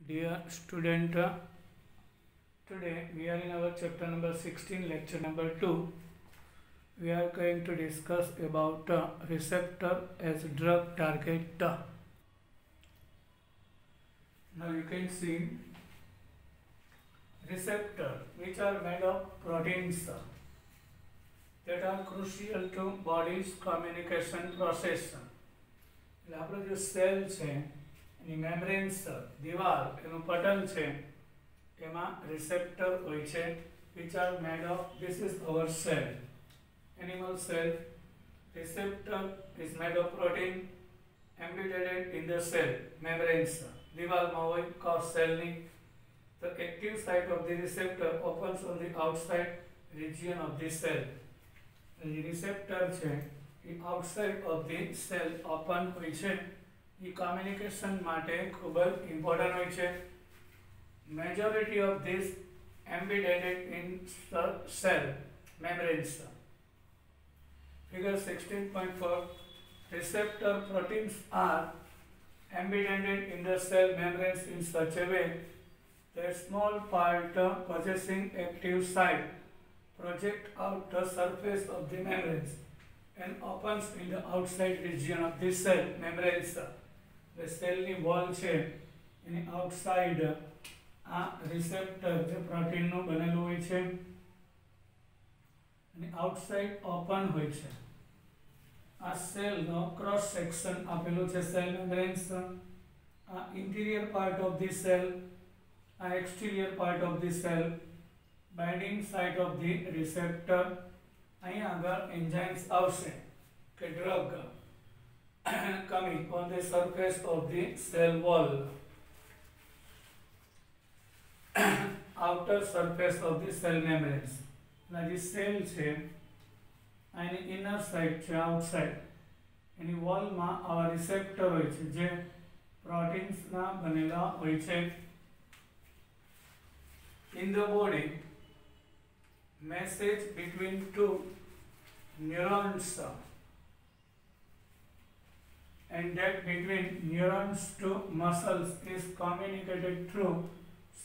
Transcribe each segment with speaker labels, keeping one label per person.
Speaker 1: Dear student, today we are in our chapter number 16, lecture number 2. We are going to discuss about receptor as drug target. Now you can see receptor which are made of proteins that are crucial to body's communication process. એટલે આપણો જે cell છે એની મેમ્બ્રેન્સ દિવાલ એનું પટલ છે એમાં receptor હોય છે which are made of, this is our cell, animal cell. Receptor is made of protein embedded in the cell membranes. દિવાલમાં હોય કોષ સેલની. The active site of the receptor opens on the outside region of the cell. The receptor છે એ outside of the cell open હોય છે. એ communication માટે ખૂબ જ important હોય છે. Majority of this embedded in the cell membranes. Figure 16.4. Receptor proteins are embedded in the cell membranes in such a way that small part possessing active site project out the surface of the membranes and opens in the outside region of the cell membranes. The cell ની wall છે એની outside આ receptor જે protein નું બનેલું હોય છે અને outside open હોય છે. આ સેલ નો cross section આપેલું છે cell membranes. આ interior part of the cell, આ exterior part of the cell, binding site of the receptor. અહીંયા આગળ enzymes આવશે કે drug coming on the surface of the cell wall, outer surface of the cell membranes. ના જે cell છે આની inner side છે outside, એની wall માં આવા receptor હોય છે જે proteins ના બનેલા હોય છે. In the body, message between two neurons and that between neurons to muscles is communicated through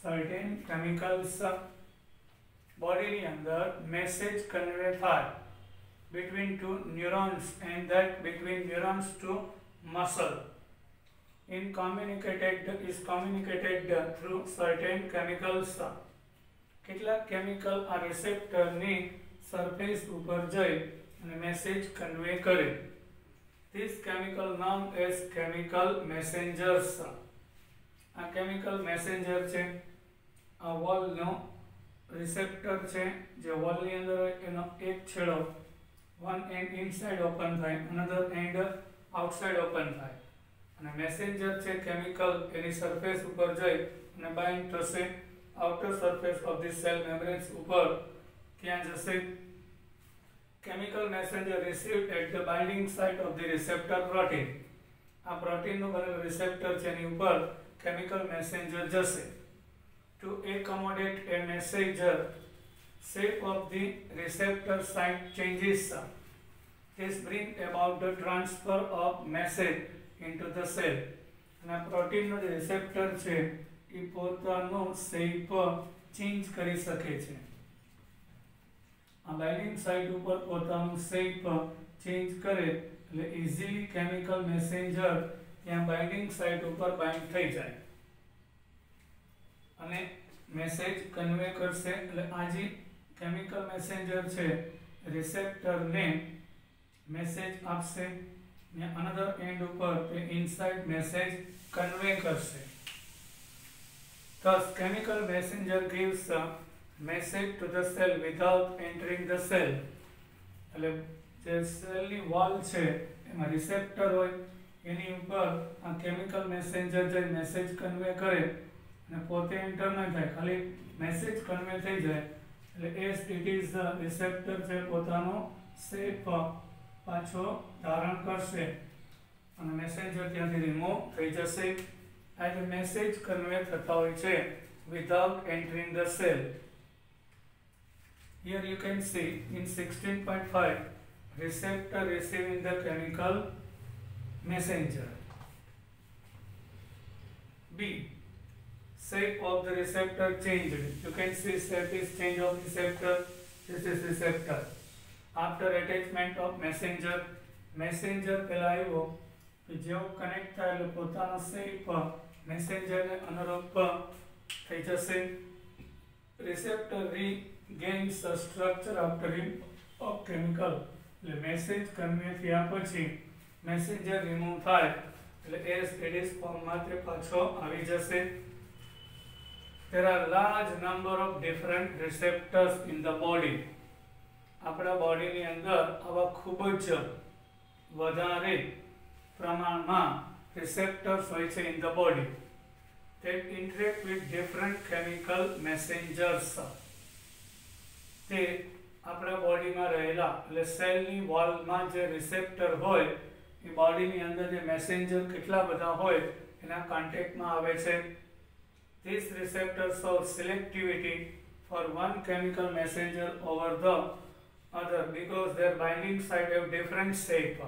Speaker 1: certain chemicals. Body ની અંદર message convey થાય between two neurons and that between neurons to muscle is communicated through certain chemicals. કેટલાક chemical આ receptor ની surface ઉપર જઈ અને message convey કરે. This chemical known as chemical messengers. આ chemical messenger છે આ wall નો receptor છે જે wall ની અંદર હોય એનો એક છેડો one end inside open થાય, another end outside open થાય, અને messenger છે chemical એની સરફેસ ઉપર જઈ અને bind થશે outer surface of the cell membranes ઉપર ત્યાં જશે. Chemical messenger received at the binding site of the receptor protein. આ પ્રોટીન નું બનેલું રિસેપ્ટર છે એની ઉપર chemical messenger જશે. To accommodate a messenger, shape of the receptor site changes. This brings about the transfer of message into the cell. અને protein નું જે receptor છે એ પોતાનો શેપ ચેન્જ કરી શકે છે. આ બાઇન્ડિંગ સાઇટ ઉપર પોતાનું શેપ ચેન્જ કરે એટલે ઇઝીલી કેમિકલ મેસેન્જર ત્યાં બાઇન્ડિંગ સાઇટ ઉપર બાઇન્ડ થઈ જાય અને મેસેજ કન્વે કરશે. એટલે આ જે કેમિકલ મેસેન્જર છે રિસેપ્ટરને મેસેજ આપશે ને અનધર એન્ડ ઉપર તે ઇનસાઇડ મેસેજ કન્વે કરશે. Thus, chemical messenger gives a message to the cell without entering the cell. એટલે જે સેલની વોલ છે એમાં રિસેપ્ટર હોય એની ઉપર આ કેમિકલ મેસેન્જર જે મેસેજ કન્વે કરે અને પોતે એન્ટર ન થાય, ખાલી મેસેજ કન્વે થઈ જાય. એટલે એઝ ઇટ ઇઝ રિસેપ્ટર છે પોતાનો શેપ પાછો ધારણ કરશે અને મેસેન્જર ત્યાંથી રિમૂવ થઈ જશે. As a message convey થતા હોય છે without entering the cell. Here you can see in 16.5 receptor receiving the chemical messenger. B. shape of the receptor changed. You can see shape is change of receptor. This is receptor. After attachment of messenger, messenger પેલા આવ્યો કે જેવો connect થાય એટલે પોતાનો shape મેસેન્જરને અનુરૂપ થઈ જશે. Receptor regains the structure after removal of chemical. એટલે મેસેજ કન્વે થયા પછી મેસેન્જર રિમૂવ થાય એટલે એસ એડિસ ફોર્મમાં તે પાછો આવી જશે. There are large number of different receptors in the body. આપણા બોડીની અંદર આવા ખૂબ જ વધારે પ્રમાણમાં receptors હોય છે in the body that interact with different chemical messengers. તે આપણા બોડીમાં રહેલા એટલે સેલની વોલમાં જે રિસેપ્ટર હોય એ બોડીની અંદર જે મેસેન્જર કેટલા બધા હોય એના કોન્ટેક્ટમાં આવે છે. These receptors show selectivity for one chemical messenger over the other because their binding site have different shape.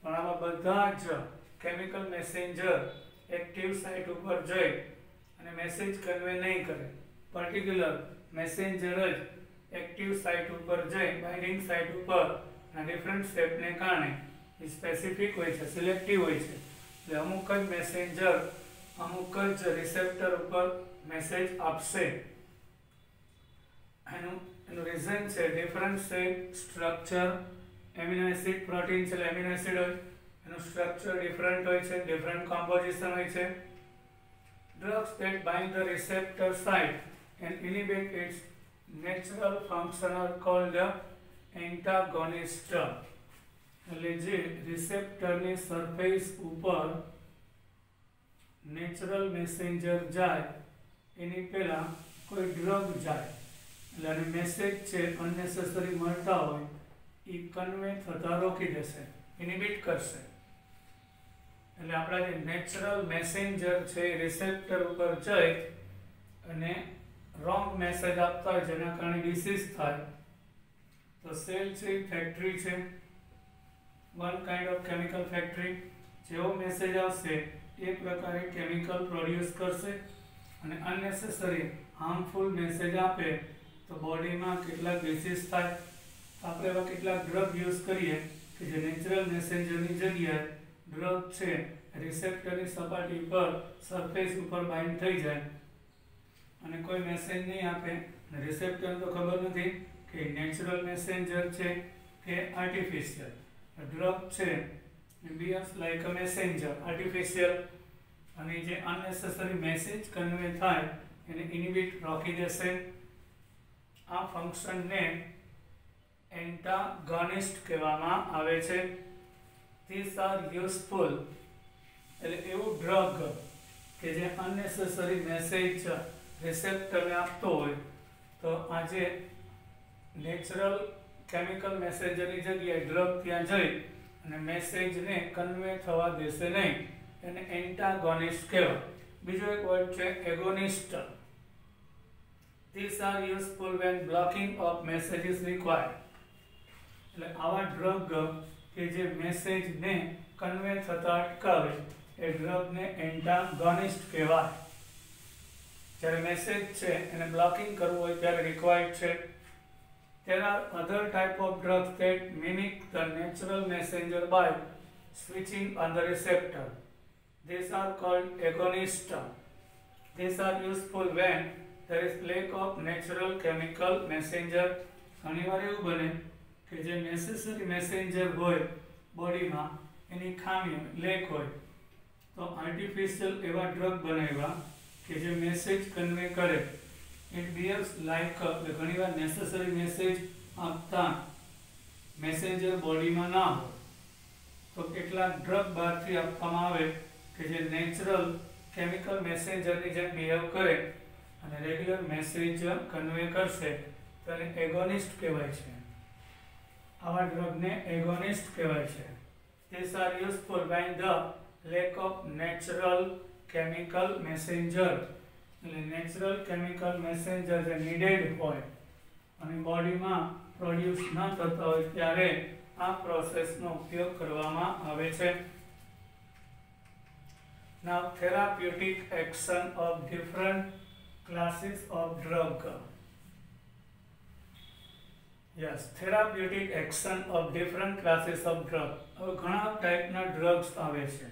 Speaker 1: પણ આમાં બધા જ કેમિકલ મેસેન્જર એક્ટિવ સાઇટ ઉપર જઈ અને મેસેજ કન્વે નહીં કરે. પર્ટિક્યુલર મેસેન્જર જ એક્ટિવ સાઇટ ઉપર જઈ બાઇન્ડિંગ સાઇટ ઉપર ડિફરન્ટ શેપને કારણે એ સ્પેસિફિક હોય છે, સિલેક્ટિવ હોય છે. એટલે અમુક જ મેસેન્જર અમુક જ રિસેપ્ટર ઉપર મેસેજ આપશે. એનું રીઝન છે different shape, structure. Amino acid protein છે એટલે એમિનો એસિડ હોય એનું સ્ટ્રક્ચર ડિફરન્ટ હોય છે, ડિફરન્ટ કોમ્પોઝિશન હોય છે. Drugs that bind the receptor site and inhibit its natural function are called antagonist. એટલે જે રિસેપ્ટરની સરફેસ ઉપર નેચરલ મેસેન્જર જાય એની પહેલા કોઈ ડ્રગ જાય એટલે આને મેસેજ છે અનનેસેસરી મળતા હોય એ કન્વે થતા રોકી દેશે, ઇનિબિટ કરશે. એટલે આપણા જે નેચરલ મેસેન્જર છે એ રિસેપ્ટર ઉપર જઈ અને રોંગ મેસેજ આપતા હોય જેના કારણે ડિસીઝ થાય. તો સેલ છે એ ફેક્ટરી છે, one kind of chemical factory. જેવો મેસેજ આવશે એ પ્રકારે કેમિકલ પ્રોડ્યુસ કરશે અને અનનેસેસરી હાર્મફુલ મેસેજ આપે તો બોડીમાં કેટલાક ડિસીઝ થાય. આપણે એવા કેટલાક ડ્રગ યુઝ કરીએ કે જે નેચરલ મેસેન્જરની જગ્યાએ ડ્રગ છે રિસેપ્ટરની સપાટી પર સરફેસ ઉપર બાઇન્ડ થઈ જાય અને કોઈ મેસેજ નહીં આપે. રિસેપ્ટરને તો ખબર નથી કે નેચરલ મેસેન્જર છે કે આર્ટિફિશિયલ. ડ્રગ છે behaves like a messenger, artificial, અને જે unnecessary મેસેજ કન્વે થાય એને ઇનિબિટ રોકી દેશે. આ ફંક્શનને એન્ટાગોનિસ્ટ કહેવામાં આવે છે. These are useful, એટલે એવું ડ્રગ કે જે અનનેસેસરી મેસેજ રિસેપ્ટરને આપતો હોય તો આજે નેચરલ કેમિકલ મેસેન્જરની જગ્યાએ ડ્રગ ત્યાં જઈ અને મેસેજને કન્વે થવા દેશે નહીં. એને એન્ટાગોનિસ્ટ કહેવાય. બીજો એક વર્ડ છે એગોનિસ્ટ. These are useful when blocking of message is required. એટલે આવા ડ્રગ કે જે મેસેજને કન્વે થતા અટકાવે એ ડ્રગને એન્ટાગોનિસ્ટ કહેવાય. જ્યારે મેસેજ છે એને બ્લોકિંગ કરવું હોય ત્યારે રિક્વાયર્ડ છે. There are other type of drugs that mimic the natural messenger by switching on the receptor. These are called agonists. These are useful when there is lack of natural chemical messenger. ઘણીવાર એવું બને કે જે necessary messenger હોય બોડીમાં એની ખામી lake હોય તો આર્ટિફિશિયલ એવા ડ્રગ બનાવ્યા કે જે મેસેજ કન્વે કરે. It behaves like ઘણીવાર નેસેસરી મેસેજ આપતા મેસેન્જર બોડીમાં ના હોય તો કેટલાક ડ્રગ બહારથી આપવામાં આવે કે જે નેચરલ કેમિકલ મેસેન્જરની જેમ બિહેવ કરે અને રેગ્યુલર મેસેજ કન્વે કરશે તો એને એગોનિસ્ટ કહેવાય છે. આવા ડ્રગને એગોનિસ્ટ કહેવાય છે. These are useful when the lack of natural chemical messenger, એટલે નેચરલ કેમિકલ મેસેન્જર જે નીડેડ હોય અને બોડીમાં પ્રોડ્યુસ ન થતા હોય ત્યારે આ પ્રોસેસનો ઉપયોગ કરવામાં આવે છે. Now, therapeutic action of different classes of drug. Yes, therapeutic action of different classes of drug. હવે ઘણા ટાઈપના ડ્રગ્સ આવે છે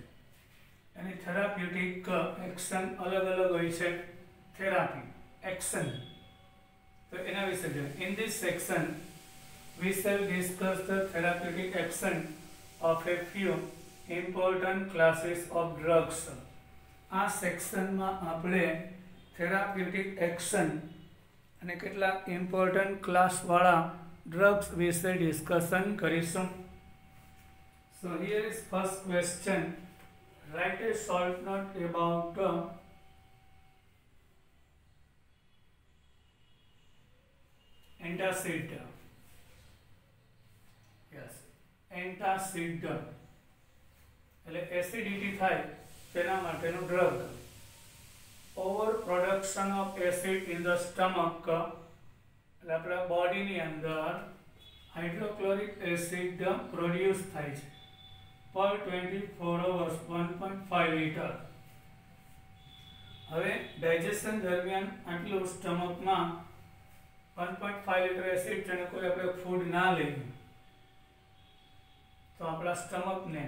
Speaker 1: એની થેરાપ્યુટિક એક્શન અલગ અલગ હોય છે. થેરાપી એક્શન તો એના વિશે જોઈએ. In this section we shall discuss the therapeutic action of a few important classes of drugs. આ સેક્શનમાં આપણે થેરાપ્યુટિક એક્શન અને કેટલાક ઇમ્પોર્ટન્ટ ક્લાસ વાળા drugs વિશે ડિસ્કશન કરીશું. So here is first question. Write a short note about antacid. Yes, antacid એટલે acidity થાય તેના માટેનું drug. Over production of acid in the stomach એટલે આપણા બોડીની અંદર હાઇડ્રોક્લોરિક એસિડ પ્રોડ્યુસ થાય છે પર 24 hours 1.5 લીટર. હવે ડાયજેશન દરમિયાન આટલું સ્ટમકમાં 1.5 લીટર એસિડ છે અને કોઈ આપણે ફૂડ ના લઈએ તો આપણા સ્ટમકને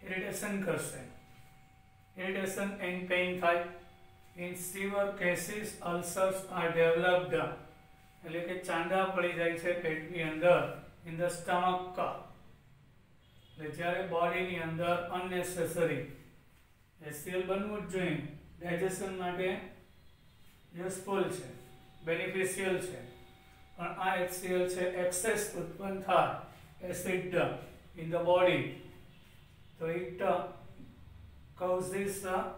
Speaker 1: ઇરિટેશન કરશે. ઇરિટેશન એન્ડ પેઇન થાય. In severe cases ulcers are developed એટલે કે ચાંદા પડી જાય છે પેટની અંદર in the stomach. એટલે જ્યારે બોડીની અંદર અનનેસેસરી HCl બનવું જ જોઈએ, ડાયજેશન માટે યુઝફુલ છે, બેનિફિશિયલ છે, પણ આ HCl છે એક્સેસ ઉત્પન્ન થાય એસિડ in the body તો it causes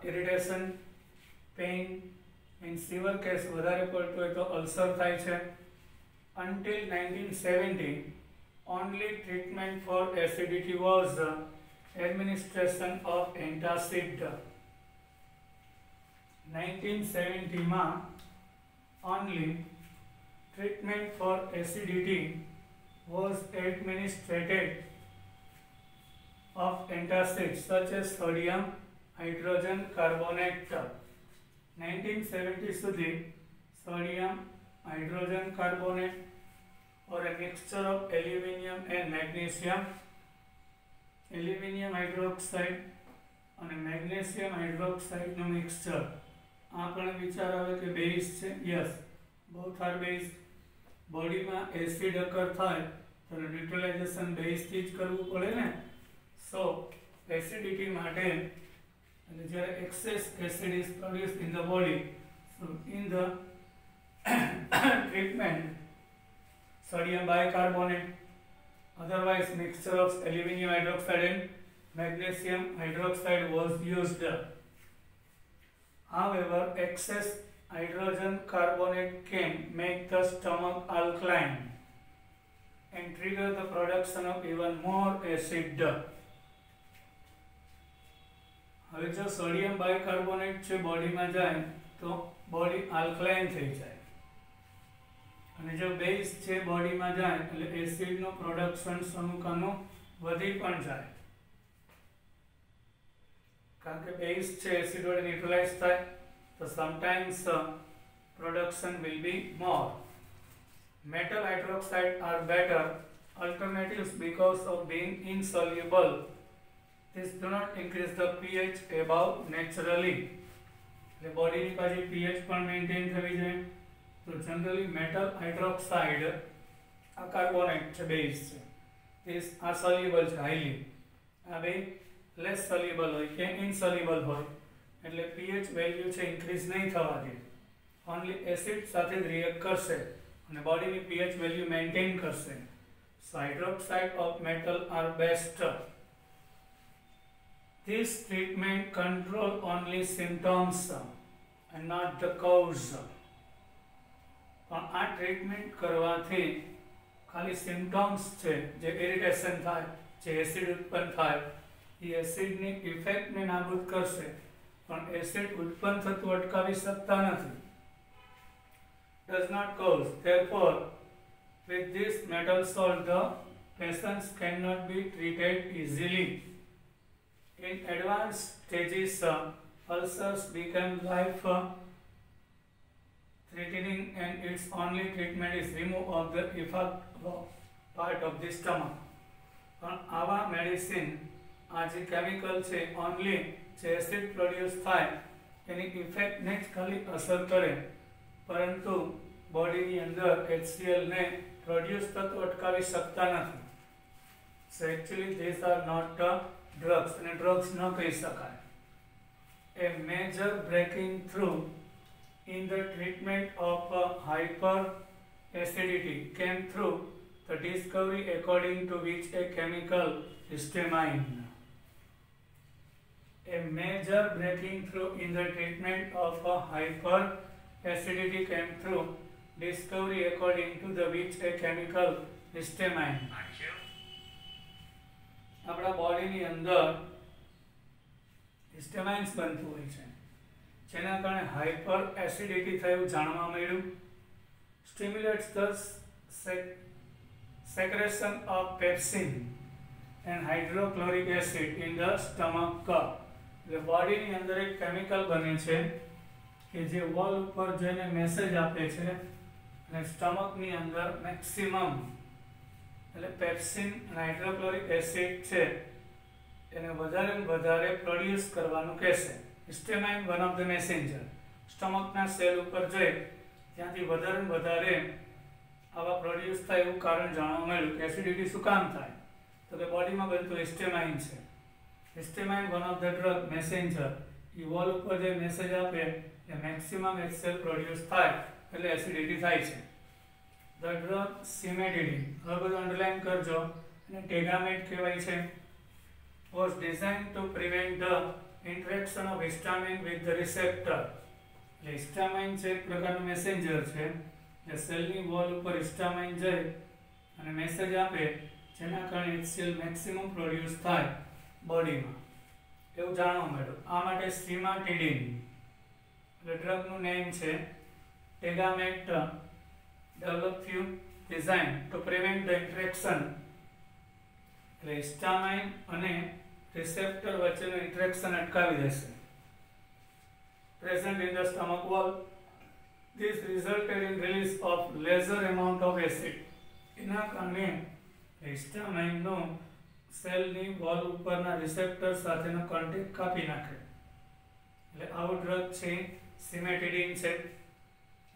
Speaker 1: irritation, pain, in severe case વધારે પડતું હોય તો અલ્સર થાય છે. Until 1970 only treatment for acidity was administration of antacid. 1970 માં only treatment for acidity was administered of antacids such as sodium hydrogen carbonate. 1970 સુધી sodium hydrogen carbonate or a mixture of aluminium and magnesium, aluminium hydroxide અને magnesium hydroxide નું mixture. આ પણ વિચાર આવે કે base છે. Yes, both are base. બોડીમાં એસિડ અકર થાય તો ન્યુટ્રલાઇઝેશન બેઝથી જ કરવું પડે ને. સો એસિડિટી માટે and there excess acid is produced in the body, so in the treatment sodium bicarbonate, otherwise mixture of aluminium hydroxide and magnesium hydroxide was used. However, excess hydrogen carbonate can make the stomach alkaline and trigger the production of even more acid. હવે જો sodium bicarbonate છે બોડીમાં જાય તો body alkaline થઈ જાય અને જો બેઝ છે બોડીમાં જાય એટલે એસિડનું પ્રોડક્શન સમૂહનું વધી પણ જાય કારણ કે બેઝ છે એસિડ વડે ન્યુટ્રલાઇઝ થાય તો sometimes production will be more. Metal hydroxide are better alternatives because of being insoluble. This do not increase the pH above naturally. The body ની પાછી pH પણ મેન્ટેન થવી જોઈએ. તો જનરલી મેટલ હાઇડ્રોક્સાઇડ આ કાર્બોનેટ છે બેઝ છે this are soluble છે highly. આ બે less soluble હોય કે insoluble હોય એટલે pH વેલ્યુ છે ઇન્ક્રીઝ નહીં થવા દે. ઓન્લી એસિડ સાથે જ રિએક્ટ કરશે અને બોડીની pH વેલ્યુ મેન્ટેન કરશે. So hydroxide of metal are best. This treatment control only symptoms and not the cause. પણ આ ટ્રીટમેન્ટ કરવાથી ખાલી સિમ્પટમ્સ છે જે ઇરિટેશન થાય, જે એસિડ ઉત્પન્ન થાય, એ એસિડની ઇફેક્ટને નાબૂદ કરશે પણ એસિડ ઉત્પન્ન થતું અટકાવી શકતા નથી. Does not cause. Therefore, with this metal salt, the patients cannot be treated easily. In advanced stages, ulcers become life threatening and its only treatment is remove of the effect part of the stomach. પણ આવા medicine આ જે chemical છે only જે acid produce થાય એની ઇફેક્ટને જ ખાલી અસર કરે, પરંતુ બોડીની અંદર HCl ને પ્રોડ્યુસ થતું અટકાવી શકતા નથી. So actually this are not drugs, અને ડ્રગ્સ ન કહી શકાય. A major breaking through in the treatment of hyperacidity came through the discovery according to which a chemical histamine. A major breaking through in the treatment of hyperacidity came through discovery according to the which a chemical histamine. આપણા બોડીની અંદર હિસ્ટેમાઇન્સ બનતું હોય છે, જેના કારણે hyper acidity થયું જાણવા મળ્યું. સ્ટિમ્યુલેટ્સ the secretion of pepsin and hydrochloric acid in the stomach. એટલે બોડીની અંદર એક કેમિકલ બને છે કે જે વોલ ઉપર જઈને મેસેજ આપે છે, અને સ્ટમકની અંદર મેક્સિમમ એટલે પેપ્સિન અને હાઇડ્રોક્લોરિક એસિડ છે એને વધારે ને વધારે પ્રોડ્યુસ કરવાનું કહેશે. Histamine one of the messenger સ્ટમકના સેલ ઉપર જઈ ત્યાંથી વધારે ને વધારે આવા પ્રોડ્યુસ થાય એવું કારણ જાણવા મળ્યું કે એસિડિટી શું કામ થાય, તો કે બોડીમાં બનતું હિસ્ટેમાઇન છે. Histamine one of the drug messenger એ વોલ ઉપર જે મેસેજ આપે એ મેક્સિમમ HCl પ્રોડ્યુસ થાય એટલે એસિડિટી થાય છે. ધ ડ્રગ સિમેટિડિન, હવે બધું અંડરલાઇન કરજો, અને ટેગામેટ કહેવાય છે. Was designed to prevent the interaction of histamine with the receptor. એટલે હિસ્ટામાઇન છે એક પ્રકારનું મેસેન્જર છે જે સેલની વોલ ઉપર હિસ્ટામાઇન જઈ અને મેસેજ આપે, જેના કારણે HCl મેક્સિમમ પ્રોડ્યુસ થાય બોડીમાં, એવું જાણવા મળ્યું. આ માટે સિમાટિડિન એટલે ડ્રગનું નેમ છે. ટેગામેટ develop few designed to prevent the interaction એટલે હિસ્ટામાઇન અને રિસેપ્ટર વચ્ચેનું ઇન્ટરેક્શન અટકાવી દેશે. present in the stomach wall, this resulted in release of lesser amount of acid. એના કારણે હિસ્ટામાઇનનો સેલની વોલ ઉપરના રિસેપ્ટર સાથેનો કોન્ટેક્ટ કાપી નાખે. એટલે આવું ડ્રગ છે સિમેટિડિન છે.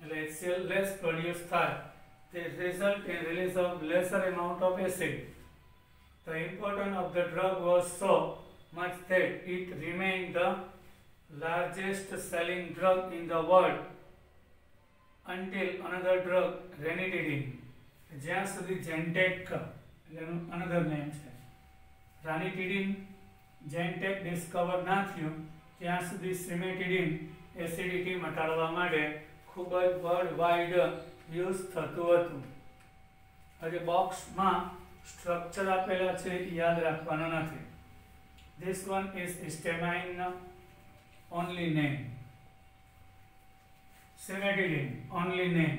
Speaker 1: એટલે HCl less produce થાય. They result in release of lesser amount of acid. The importance of the drug was so much that it remained the largest selling drug in the world until another drug, ranitidine, જ્યાં સુધી જેન્ટેક એનું another name છે, ranitidine જેન્ટેક discover ના થયું ત્યાં સુધી સિમેટિડિન acidity મટાડવા માટે ખૂબ જ વર્લ્ડ વાઇડ યુઝ થતું હતું. હજી બોક્સમાં સ્ટ્રક્ચર આપેલા છે એ યાદ રાખવાનું નથી. This one is histamine only name, સિમેટિડિન only name.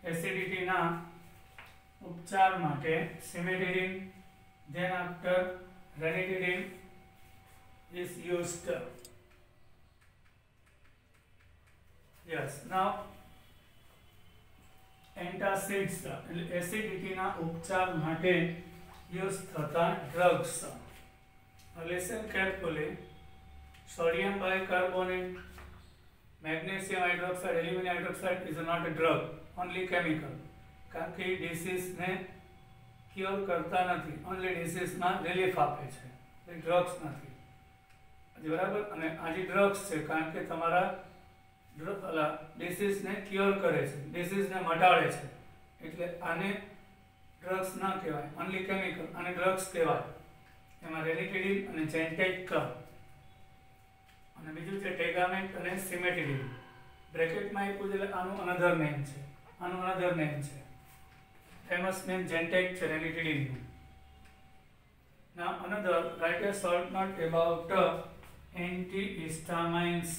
Speaker 1: એસિડિટીના ઉપચાર માટે સિમેટિડિન, then after ranitidine is used. Yes, now એન્ટાસિડ્સ એટલે એસિડિટીના ઉપચાર માટે યુઝ થતા drugs. Listen carefully. Sodium bicarbonate, magnesium hydroxide, aluminium hydroxide is not a drug, only chemical. કારણ કે ડિસીઝને cure કરતા નથી, ઓનલી ડિસીઝમાં રિલીફ આપે છે, એ ડ્રગ્સ નથી. બરાબર. અને આ જે ડ્રગ્સ છે કારણ કે તમારા ડિસીઝને ક્યોર કરે છે, ડિસીઝને મટાડે છે, એટલે આને ડ્રગ્સ ના કહેવાય, ઓનલી કેમિકલ, આને ડ્રગ્સ કહેવાય. એમાં રેનિટિડિન અને જેન્ટેક અને બીજું છે ટેગામેન્ટ અને સિમેટિડિન. બ્રેકેટમાં આપ્યું છે એટલે આનું અનધર નેમ છે, આનું અનધર નેમ છે. ફેમસ નેમ જેન્ટેક છે રેનિટિડિનનું. Now another, write a short note about antihistamines.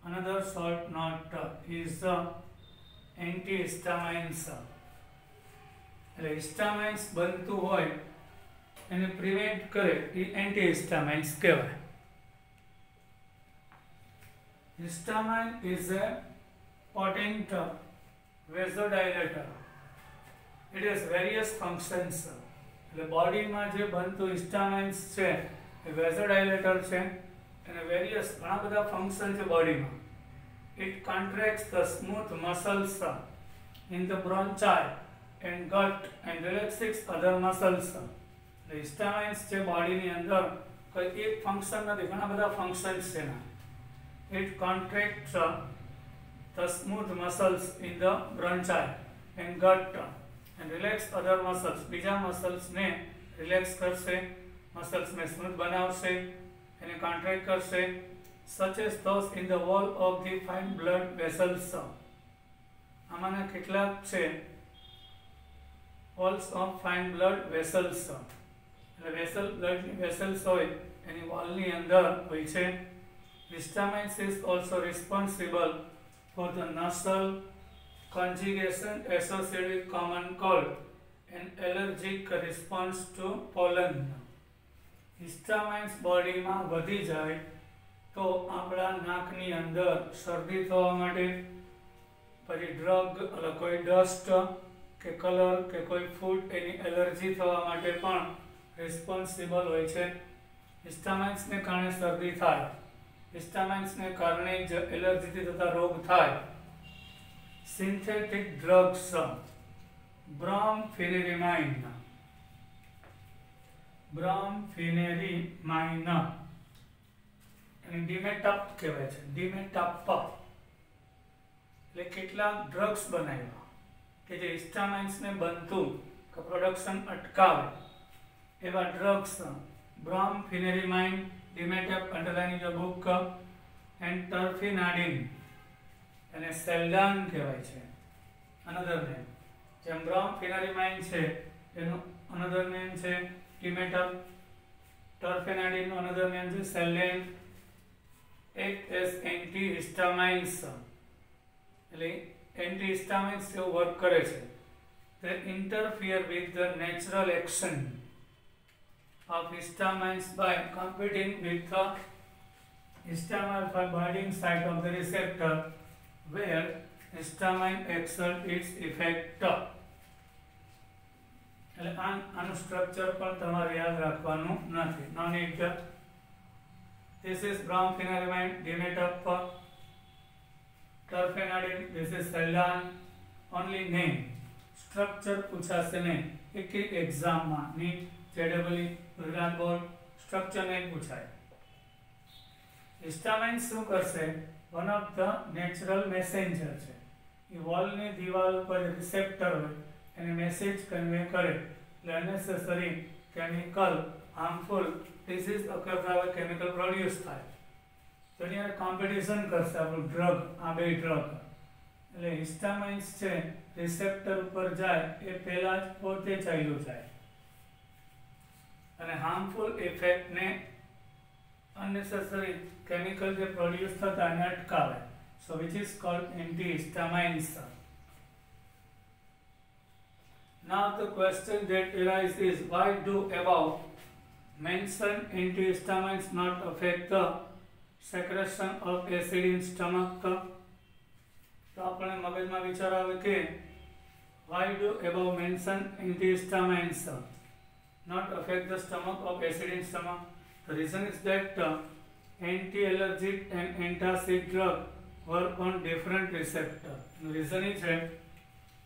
Speaker 1: Another short note is antihistamines. એટલે હિસ્ટામાઇન્સ બનતું હોય એને પ્રિવેન્ટ કરે એ એન્ટીહિસ્ટામાઇન્સ કહેવાય. Histamine is a potent vasodilator. It has various functions. એટલે બોડીમાં જે બનતું હિસ્ટામાઇન્સ છે એ વેઝોડાયલેટર છે અને વેરિયસ ઘણા બધા ફંક્શન છે બોડીમાં. It contracts the smooth muscles in the bronchi and gut and relaxes other muscles. એટલે હિસ્ટામાઇન્સ છે બોડીની અંદર કોઈ એક ફંક્શન નથી, ઘણા બધા ફંક્શન્સ છે એના. It contracts the smooth muscles in the bronchi and gut and relax other muscles. બીજા મસલ્સ ને રિલેક્સ કરશે, મસલ્સ ને સ્મૂથ બનાવશે, એને કોન્ટ્રેક્ટ કરશે, such as those in the wall of the fine blood vessels. આમાંના કેટલાક છે walls of fine blood vessels. એટલે વેસલ બ્લડ વેસલ્સ હોય એની વોલની અંદર હોય છે. Histamine is also responsible for the nasal conjugation associated with common cold and allergic response to pollen. Histamines બોડીમાં વધી જાય તો આપણા નાકની અંદર શરદી થવા માટે, પછી ડ્રગ કોઈ ડસ્ટ કે કલર કે કોઈ ફૂડ એની એલર્જી થવા માટે પણ રિસ્પોન્સિબલ હોય છે. હિસ્ટામાઇન્સને કારણે શરદી થાય, હિસ્ટામાઇન્સને કારણે જ એલર્જીથી થતા રોગ થાય. Synthetic drugs, brompheniramine અને ડિમેટપ કહેવાય છે. ડિમેટપ એટલે કેટલાક ડ્રગ્સ બનાવ્યા કે જે હિસ્ટામાઇન્સને બનતું કે પ્રોડક્શન અટકાવે એવા drugs. brompheniramine, Dimetapp, underline the book, and terfenadine અને સેલ્ડાન કહેવાય છે અનધર નેમ. જેમ brompheniramine છે એનું અનધર નેમ છે ડિમેટપ, ટર્ફેનાડિન નું અનધર નેમ છે સેલ્ડાન. એક્ટ એઝ એન્ટીહિસ્ટામાઇન્સ એટલે એન્ટીહિસ્ટામાઇન્સ જેવું વર્ક કરે છે. They interfere with the natural action of histamines by competing with the histamine binding site of the receptor where histamine exerts its effect. એટલે આનું સ્ટ્રક્ચર પણ તમારે યાદ રાખવાનું નથી. No need. This is brompheniramine, dimetop, terfenadine, this is Celdon. Only name. Structure પૂછાશે નહીં. એક એક્ઝામમાં નીટ, જેડબલઈ, ગુજરાત બોર્ડ સ્ટ્રક્ચર નહીં પૂછાય. હિસ્ટામાઇન શું કરશે? One of the natural messenger છે. એ વોલની દિવાલ ઉપર રિસેપ્ટર હોય એને મેસેજ કન્વે કરે. એટલે અનનેસેસરી કેમિકલ હાર્મફુલ ડિસીઝ અકર થાય, કેમિકલ પ્રોડ્યુસ થાય. તો એની અંદર કોમ્પિટિશન કરશે આપણું ડ્રગ, આ બે ડ્રગ. એટલે હિસ્ટામાઇન્સ છે રિસેપ્ટર ઉપર જાય એ પહેલા જ પોતે ચાલ્યું જાય અને હાર્મફુલ ઇફેક્ટને, અનનેસેસરી કેમિકલ જે પ્રોડ્યુસ થતા એને અટકાવે. So which is called antihistamines. Now the question that arises is, why do above mentioned antihistamines not affect the secretion of acid in stomach? તો આપણે મગજમાં વિચાર આવે કે why do above mentioned antihistamines not affect the stomach of acid in stomach? The reason is that anti-allergic and antacid drug work on different receptor. The reason is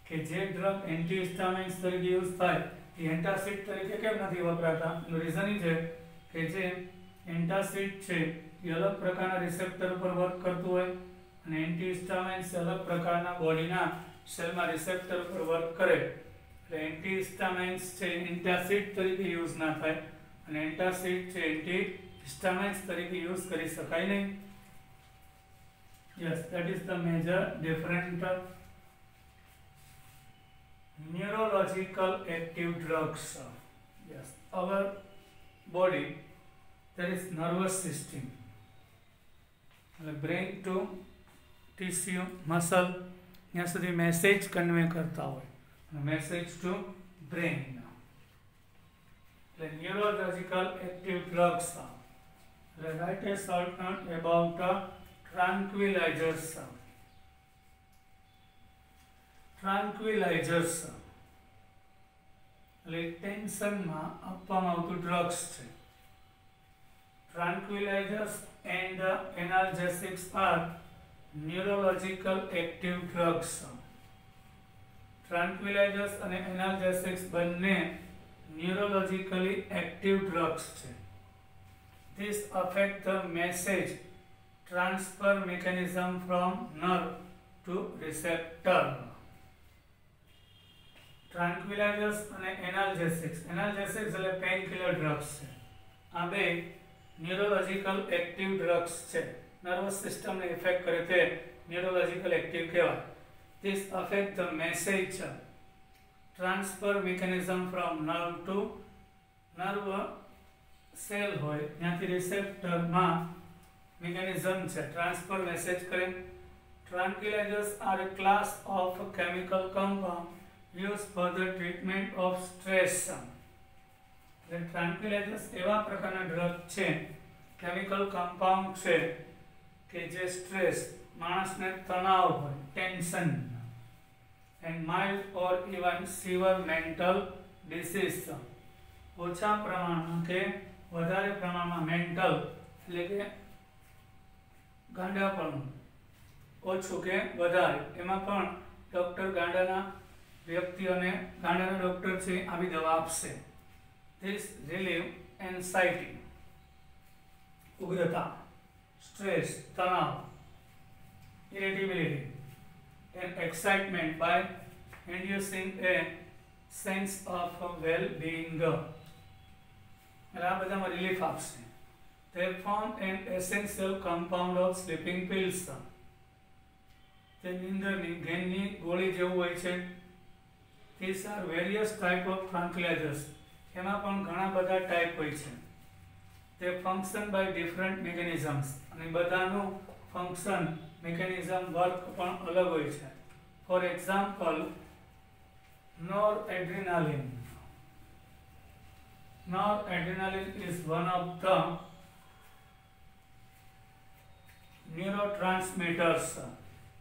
Speaker 1: કે જે drug એન્ટીહિસ્ટામાઇન્સ તરીકે use થાય એ એન્ટાસિડ તરીકે કેમ નથી વપરાતા? એનું reason એ છે કે જે એન્ટાસિડ છે એ અલગ પ્રકારના રિસેપ્ટર ઉપર વર્ક કરતું હોય અને એન્ટીહિસ્ટામાઇન્સ અલગ પ્રકારના બોડીના સેલમાં રિસેપ્ટર ઉપર વર્ક કરે. એટલે એન્ટીહિસ્ટામાઇન્સ છે એન્ટાસિડ તરીકે યુઝ ના થાય અને એન્ટાસિડ છે એન્ટીહિસ્ટામાઇન્સ તરીકે યુઝ કરી શકાય નહીં. Yes, that is the major different. Neurological active drugs. Yes, our body, there is nervous system. Brain to tissue, muscle, यहाँ સુધી મેસેજ કન્વે કરતા હોય, મેસેજ ટુ બ્રેન. એટલે neurological active drugs. Write a short note about tranquilizers એટલે ટેન્શનમાં આપવામાં આવતું drugs છે. Tranquilizers and analgesics are neurological active drugs. Tranquilizers અને analgesics બંને neurologically active drugs છે. This affect the message transfer mechanism from nerve to receptor. Tranquilizers અને analgesics એટલે painkiller drugs છે. આ બે ન્યુરોલોજિકલ એક્ટિવ ડ્રગ્સ છે. નર્વસ સિસ્ટમને ઇફેક્ટ કરે તે ન્યુરોલોજિકલ એક્ટિવ કહેવાય. This affect the message transfer mechanism from nerve to nerve cell હોય ત્યાંથી રિસેપ્ટરમાં mechanism છે ટ્રાન્સફર મેસેજ કરે. Tranquilizers are a class of chemical compound used for the treatment of stress. ટ્રાન્ક્વિલાઇઝર્સ એવા પ્રકારના ડ્રગ છે, કેમિકલ કમ્પાઉન્ડ છે કે જે સ્ટ્રેસ માણસને તણાવ હોય tension and mild or even severe mental disease ઓછા પ્રમાણમાં કે વધારે પ્રમાણમાં મેન્ટલ એટલે કે ગાંડાપણું ઓછું કે વધારે એમાં પણ ડૉક્ટર ગાંડાના વ્યક્તિઓને ગાંડાના ડૉક્ટર છે આવી દવા આપશે. This relieve anxiety, ઉગ્રતા, stress, તણાવ, irritability, and excitement by inducing a sense of well-being. આ બધામાં રિલીફ આપશે. They form an essential compound of sleeping pills. તે નિંદરની ઘેનની ગોળી જેવું હોય છે. These are various type of tranquilizers. એમાં પણ ઘણા બધા ટાઈપ હોય છે. તે ફંક્શન બાય ડિફરન્ટ મિકેનિઝમ્સ અને બધાનું ફંક્શન મિકેનિઝમ વર્ક પણ અલગ હોય છે. For example noradrenaline is one of the neurotransmitters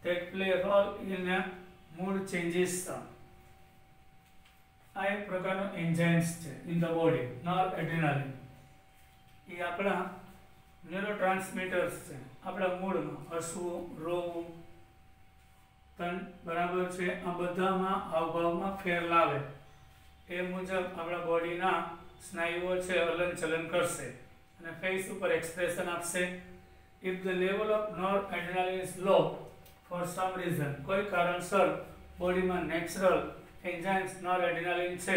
Speaker 1: that play a role in mood changes. આ એક પ્રકારનો એન્ઝાઇમ્સ છે ઇન ધ બોડી. નોરએડ્રેનાલિન એ આપણા ન્યુરોટ્રાન્સમીટર્સ છે. આપણા મૂડમાં હસવું, રોવું, બરાબર છે, આ બધામાં હાવભાવમાં ફેર લાવે એ મુજબ આપણા બોડીના સ્નાયુઓ છે હલનચલન કરશે અને ફેસ ઉપર એક્સપ્રેશન આપશે. If the level of noradrenaline is low for some reason, કોઈ કારણસર બોડીમાં નેચરલ એન્ઝાઇમ્સ નોરએડ્રેનાલિન છે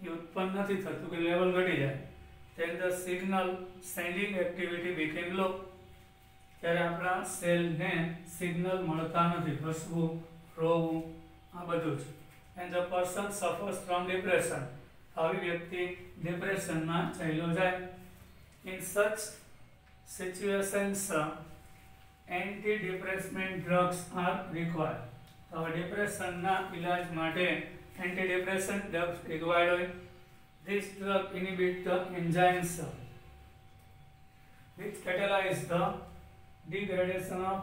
Speaker 1: એ ઉત્પન્ન નથી થતું કે લેવલ ઘટી જાય, then the signal sending activity became low. ત્યારે આપણા સેલને સિગ્નલ મળતા નથી, હસવું, રોવું, આ બધું જ. and the person suffers from depression. આવી વ્યક્તિ ડિપ્રેશનમાં ચાલ્યો જાય. in such situations antidepressant drugs are required. તો ડિપ્રેશનના ઇલાજ માટે એન્ટીડિપ્રેસન્ટ ડ્રગ્સ રિક્વાયર્ડ હોય. This drug inhibit the enzymes which catalyze the degradation of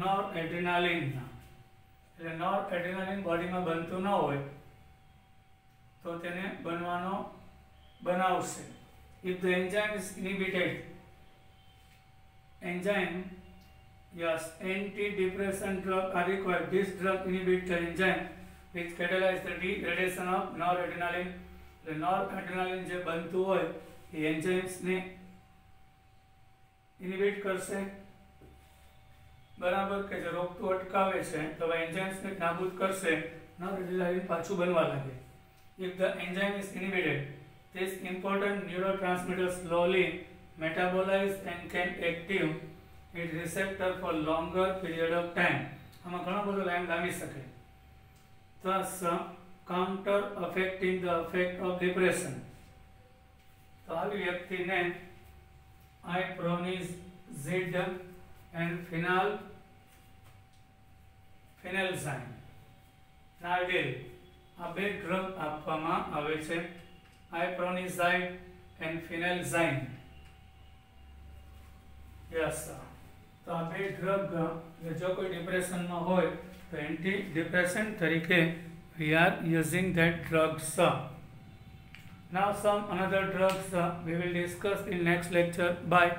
Speaker 1: noradrenaline. એટલે નોરએડ્રેનાલિન બોડીમાં બનતું ન હોય તો તેને બનાવશે. If the enzyme is inhibited, yes, antidepressant drug are required. This drug inhibits the enzyme which catalyze the degradation of noradrenaline. The noradrenaline જે બનતું હોય એ એન્ઝાઇમ્સને ઇનહિબિટ કરશે, બરાબર, કે જે રોગતું અટકાવે છે તો એન્ઝાઇમ્સને નાબૂદ કરશે, noradrenaline પાછું બનવા લાગે. If the enzyme is inhibited, this important neurotransmitter slowly metabolize and can active its receptor for longer period of time. આમાં ઘણો બધો ટાઈમ લાગી શકે. Thus counter affecting the effect of depression. તો આવી વ્યક્તિને iproniazid and phenelzine નાર્ડિલ આ બે ડ્રગ આપવામાં આવે છે. iproniazid and phenelzine. Yes sir. તો આ બે ડ્રગ જો કોઈ ડિપ્રેશનમાં હોય તો એન્ટી ડિપ્રેસન્ટ તરીકે we are using that drugs. Now some another drugs we will discuss in next lecture. Bye.